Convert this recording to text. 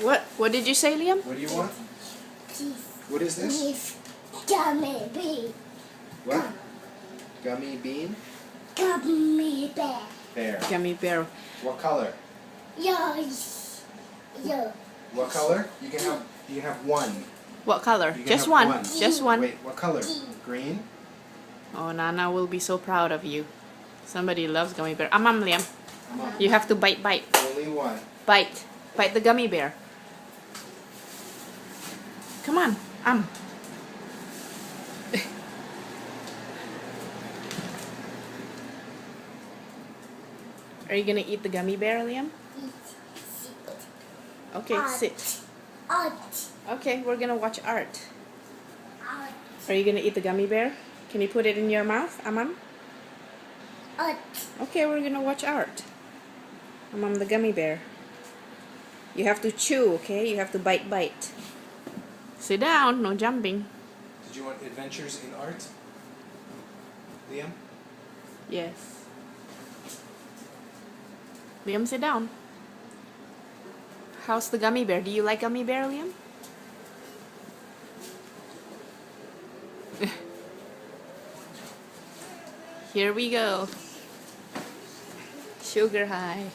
What did you say, Liam? What do you want? What is this? This gummy bear. What? Gummy bean? Gummy bear. Bear. Gummy bear. What color? Yes. Yo. What color? You can have one. What color? You can Just have one. one. Just one. Wait, what color? Green? Oh, Nana will be so proud of you. Somebody loves gummy bear. Liam. Come on. You have to bite. Only one. Bite the gummy bear. Come on. Are you gonna eat the gummy bear, Liam? Okay, sit. Art. Okay, we're gonna watch art. Art. Are you gonna eat the gummy bear? Can you put it in your mouth, Amam? Art. Okay, we're gonna watch art. Amam, the gummy bear. You have to chew, okay? You have to bite. Sit down, no jumping. Did you want adventures in art? Liam? Yes. Liam, sit down. How's the gummy bear? Do you like gummy bear, Liam? Here we go. Sugar high.